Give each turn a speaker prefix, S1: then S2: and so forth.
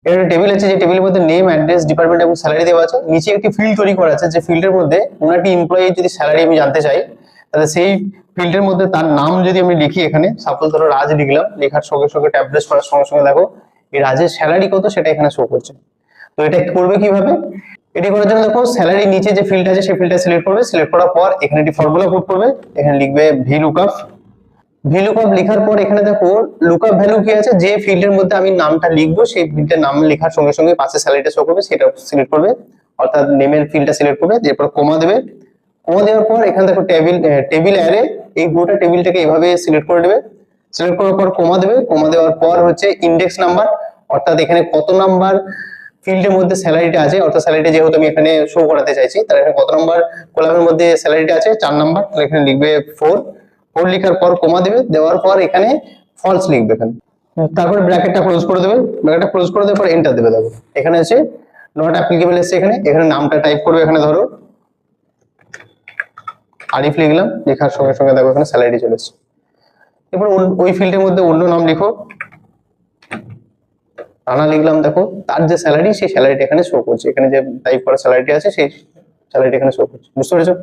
S1: এখানে টেবিল আছে, যে টেবিলের মধ্যে নেম, অ্যাড্রেস, ডিপার্টমেন্ট এবং স্যালারি দেওয়া আছে। নিচে একটি ফিল্ড তৈরি করা আছে, যে ফিল্ডের মধ্যে ওনারটি এমপ্লয়ি যদি স্যালারি আমি জানতে চাই, তাহলে সেই ফিল্ডের মধ্যে তার নাম যদি আমি লিখি, এখানে সাপোজ ধরো রাজ লিখলাম, লেখার সঙ্গে সঙ্গে ট্যাব প্রেস করার সঙ্গে সঙ্গে দেখো এই রাজের স্যালারি কত সেটা এখানে শো করছে। তো এটা করবে কিভাবে? এটি করার জন্য দেখো স্যালারি নিচে যে ফিল্ড আছে সেই ফিল্ডটা সিলেক্ট করবে, সিলেক্ট করার পর এখানে একটি ফর্মুলা পুট করবে, এখানে লিখবে ভি লুকআপ। ভি লুকআপ লেখার পর এখানে দেখো লুকআপ ভ্যালু কি আছে, যে ফিল্ডের মধ্যে আমি নামটা লিখবো সেই ফিল্ডের নাম লেখার সঙ্গে সঙ্গে পাশে স্যালারিটা শো করবে, সেটা সিলেক্ট করবে, অর্থাৎ নেমের ফিল্ডটা সিলেক্ট করবে, এরপর কমা দেবে। কমা দেওয়ার পর এখানে দেখো টেবিল অ্যারে, এই গোটা টেবিলটাকে এভাবে সিলেক্ট করে দেবে। সিলেক্ট করার পর কমা দেবে। কমা দেওয়ার পর হচ্ছে ইন্ডেক্স নাম্বার, অর্থাৎ এখানে কত নাম্বার ফিল্ডের মধ্যে স্যালারিটা আছে, অর্থাৎ স্যালারিটা যেহেতু আমি এখানে শো করাতে চাইছি, তাহলে এখানে কত নাম্বার কলামের মধ্যে স্যালারিটা আছে, 4 নাম্বার, তাহলে এখানে লিখবে 4। 4 লেখার পর কমা দেবে, দেওয়ার পর এখানে ফলস লিখবে এখানে, তারপর ব্র্যাকেটটা ক্লোজ করে দেবে। ব্র্যাকেটটা ক্লোজ করে দেওয়ার পর এন্টার দেবে। দেখো এখানে আছে নট অ্যাপ্লিকেবল এসছে, এখানে নামটা টাইপ করবে, এখানে ধরো আরিফ লিখলাম, লেখার সঙ্গে সঙ্গে দেখো এখানে স্যালারি চলে এসেছে। এরপর ওই ফিল্ডের মধ্যে অন্য নাম লিখো, রানা লিখলাম, দেখো তার যে স্যালারি সেই স্যালারিটা এখানে শো করছে, এখানে যে টাইপ করা স্যালারিটি আছে সেই স্যালারিটা এখানে শো করছে। বুঝতে পেরেছো?